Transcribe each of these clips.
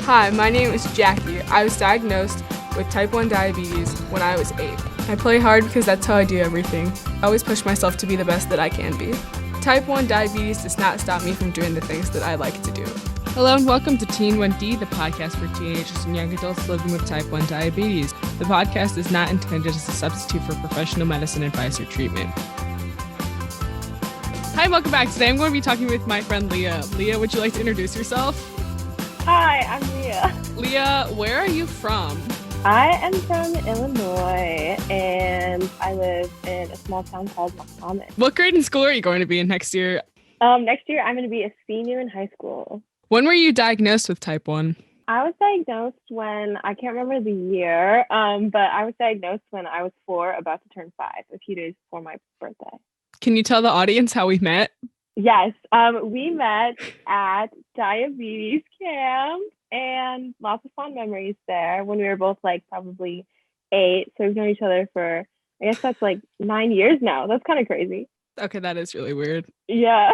Hi, my name is Jackie. I was diagnosed with type 1 diabetes when I was 8. I play hard because that's how I do everything. I always push myself to be the best that I can be. Type 1 diabetes does not stop me from doing the things that I like to do. Hello and welcome to Teen 1D, the podcast for teenagers and young adults living with type 1 diabetes. The podcast is not intended as a substitute for professional medicine advice or treatment. Hi, welcome back. Today I'm going to be talking with my friend Leah. Leah, would you like to introduce yourself? Hi, I'm Leah. Leah, where are you from? I am from Illinois, and I live in a small town called Muhammad. What grade in school are you going to be in next year? Next year, I'm going to be a senior in high school. When were you diagnosed with type 1? I was diagnosed when, I can't remember the year, but I was diagnosed when I was 4, about to turn 5, a few days before my birthday. Can you tell the audience how we met? Yes, we met at diabetes camp and lots of fond memories there when we were both like probably 8. So we've known each other for, I guess that's like 9 years now. That's kind of crazy. Okay, that is really weird. Yeah.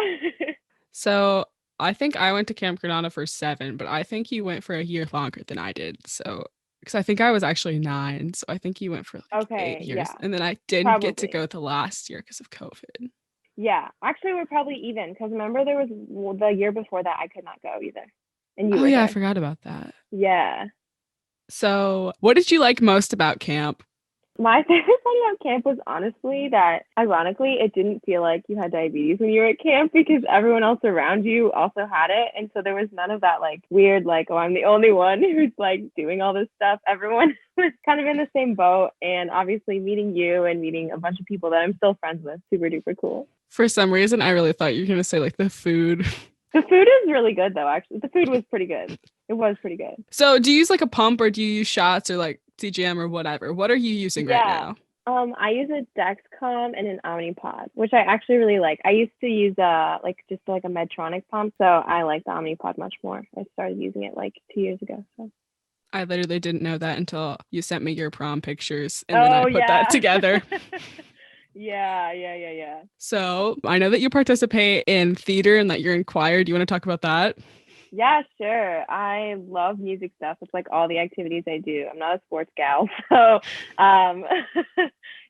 So I think I went to Camp Granada for 7, but I think you went for a year longer than I did. So, because I think I was actually 9. So I think you went for like 8 years. Yeah, and then I didn't get to go the last year because of COVID. Yeah, actually, we're probably even because remember there was the year before that I could not go either. And you were yeah, there. I forgot about that. Yeah. So what did you like most about camp? My favorite thing about camp was honestly that, ironically, it didn't feel like you had diabetes when you were at camp because everyone else around you also had it. And so there was none of that like weird, like, oh, I'm the only one who's like doing all this stuff. Everyone was kind of in the same boat. And obviously meeting you and meeting a bunch of people that I'm still friends with, super duper cool. For some reason, I really thought you were going to say like the food. The food is really good though, actually. The food was pretty good. It was pretty good. So do you use like a pump or do you use shots or like CGM or whatever? What are you using right now? I use a Dexcom and an Omnipod, which I actually really like. I used to use a Medtronic pump, so I like the Omnipod much more. I started using it like 2 years ago. So I literally didn't know that until you sent me your prom pictures and then I put that together. Yeah. So I know that you participate in theater and that you're in choir. Do you want to talk about that? Yeah, sure. I love music stuff. It's like all the activities I do. I'm not a sports gal. So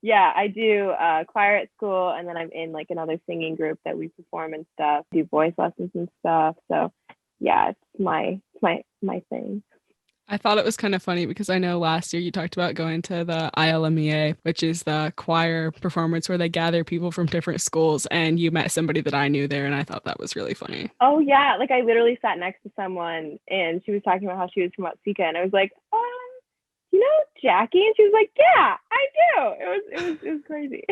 yeah, I do choir at school, and then I'm in like another singing group that we perform and stuff, do voice lessons and stuff. So yeah, it's my thing. I thought it was kind of funny because I know last year you talked about going to the ILMEA, which is the choir performance where they gather people from different schools, and you met somebody that I knew there, and I thought that was really funny. Oh yeah, like I literally sat next to someone and she was talking about how she was from Watsika, and I was like, you know Jackie? And she was like, yeah, I do. It was crazy.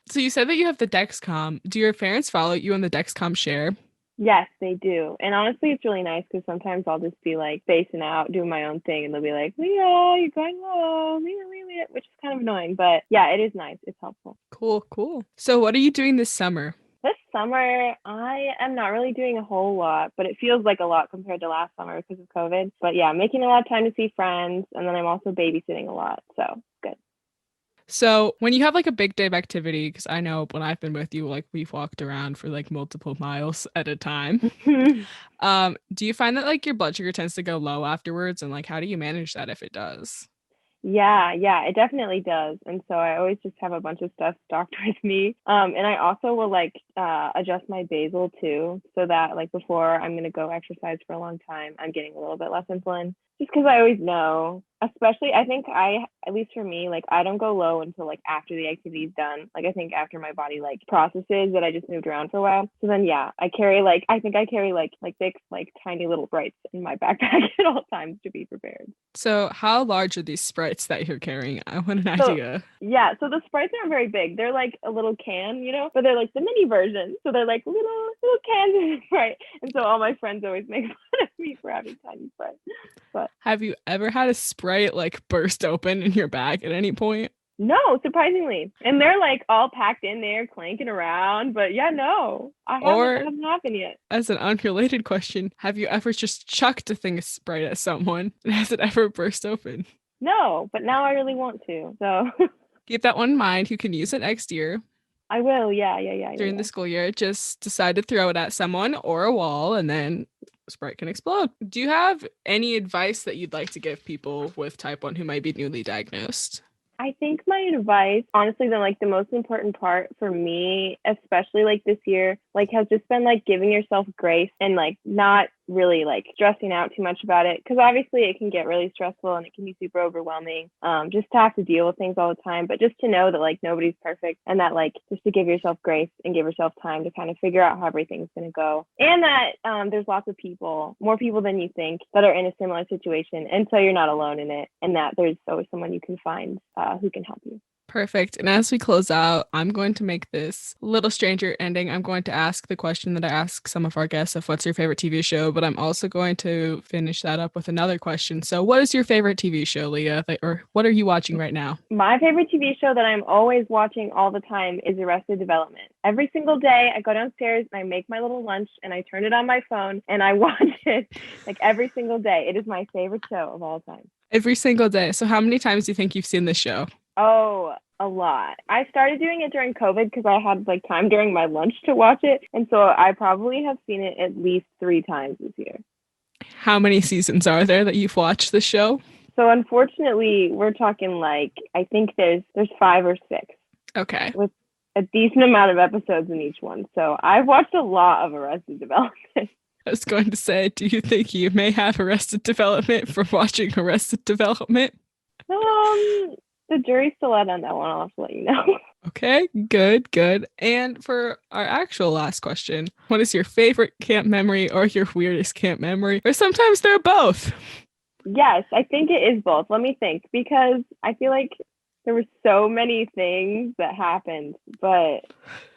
So you said that you have the Dexcom. Do your parents follow you on the Dexcom share? Yes, they do. And honestly, it's really nice because sometimes I'll just be like spacing out, doing my own thing, and they'll be like, Leah, you're going low, Leah, which is kind of annoying. But yeah, it is nice. It's helpful. Cool. So what are you doing this summer? This summer, I am not really doing a whole lot, but it feels like a lot compared to last summer because of COVID. But yeah, I'm making a lot of time to see friends, and then I'm also babysitting a lot. So good. So when you have like a big day of activity, because I know when I've been with you, like we've walked around for like multiple miles at a time. Do you find that like your blood sugar tends to go low afterwards? And like, how do you manage that if it does? Yeah, it definitely does. And so I always just have a bunch of stuff stocked with me. And I also will like adjust my basal too, so that like before I'm going to go exercise for a long time, I'm getting a little bit less insulin. Just because I always know, especially I think at least for me, like I don't go low until like after the activity is done. Like I think after my body like processes that I just moved around for a while. So then yeah, I carry like big like tiny little Sprites in my backpack at all times to be prepared. So how large are these Sprites that you're carrying? I want an idea. Yeah, so the Sprites aren't very big. They're like a little can, but they're like the mini version. So they're like little cans of Sprite. And so all my friends always make fun of me for having tiny Sprites. But have you ever had a Sprite like burst open in your bag at any point? No, surprisingly. And they're like all packed in there, clanking around. But yeah, no, it hasn't happened yet. As an unrelated question, have you ever just chucked a thing of Sprite at someone? And has it ever burst open? No, but now I really want to. So keep that one in mind. You can use it next year. I will. Yeah. During the school year, just decide to throw it at someone or a wall and then Sprite can explode. Do you have any advice that you'd like to give people with type 1 who might be newly diagnosed? I think my advice, honestly, then like the most important part for me, especially like this year, like has just been like giving yourself grace and like not really like stressing out too much about it, because obviously it can get really stressful and it can be super overwhelming, just to have to deal with things all the time. But just to know that like nobody's perfect, and that like just to give yourself grace and give yourself time to kind of figure out how everything's going to go, and that there's lots of people, more people than you think, that are in a similar situation, and so you're not alone in it, and that there's always someone you can find who can help you. Perfect. And as we close out, I'm going to make this a little stranger ending. I'm going to ask the question that I ask some of our guests of what's your favorite TV show, but I'm also going to finish that up with another question. So what is your favorite TV show, Leah? Or what are you watching right now? My favorite TV show that I'm always watching all the time is Arrested Development. Every single day I go downstairs and I make my little lunch and I turn it on my phone and I watch it like every single day. It is my favorite show of all time. Every single day. So how many times do you think you've seen this show? Oh, a lot. I started doing it during COVID because I had like time during my lunch to watch it. And so I probably have seen it at least 3 times this year. How many seasons are there that you've watched the show? So unfortunately, we're talking like, I think there's 5 or 6. Okay. With a decent amount of episodes in each one. So I've watched a lot of Arrested Development. I was going to say, do you think you may have Arrested Development for watching Arrested Development? The jury's still out on that one. I'll have to let you know. Okay, good. And for our actual last question, what is your favorite camp memory or your weirdest camp memory? Or sometimes they're both. Yes, I think it is both. Let me think, because I feel like there were so many things that happened, but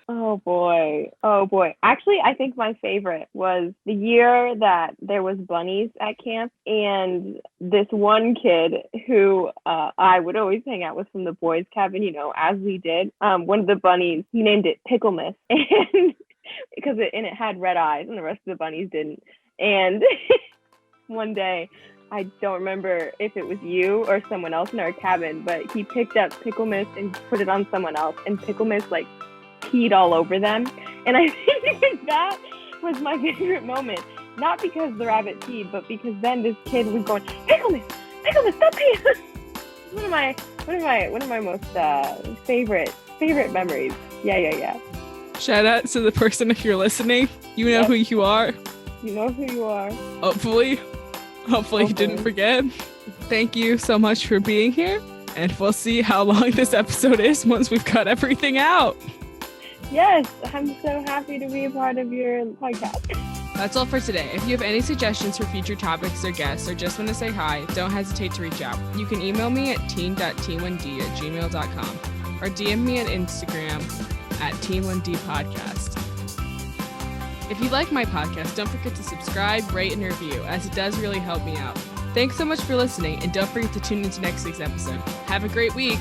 oh boy. Actually, I think my favorite was the year that there was bunnies at camp, and this one kid who I would always hang out with from the boys' cabin, as we did. One of the bunnies, he named it Pickle Miss, and because it had red eyes, and the rest of the bunnies didn't. And one day, I don't remember if it was you or someone else in our cabin, but he picked up Pickle Miss and put it on someone else, and Pickle Miss like peed all over them. And I think that was my favorite moment, not because the rabbit peed, but because then this kid was going, Pickle Miss, stop peeing. one of my most favorite memories. Yeah. Shout out to the person if you're listening. You know who you are. You know who you are. Hopefully you didn't forget. Thank you so much for being here, and we'll see how long this episode is once we've cut everything out. Yes, I'm so happy to be a part of your podcast. That's all for today. If you have any suggestions for future topics or guests, or just want to say hi, don't hesitate to reach out. You can email me at teen.t1d@gmail.com or DM me at Instagram at teen1dpodcast. If you like my podcast, don't forget to subscribe, rate, and review, as it does really help me out. Thanks so much for listening, and don't forget to tune into next week's episode. Have a great week.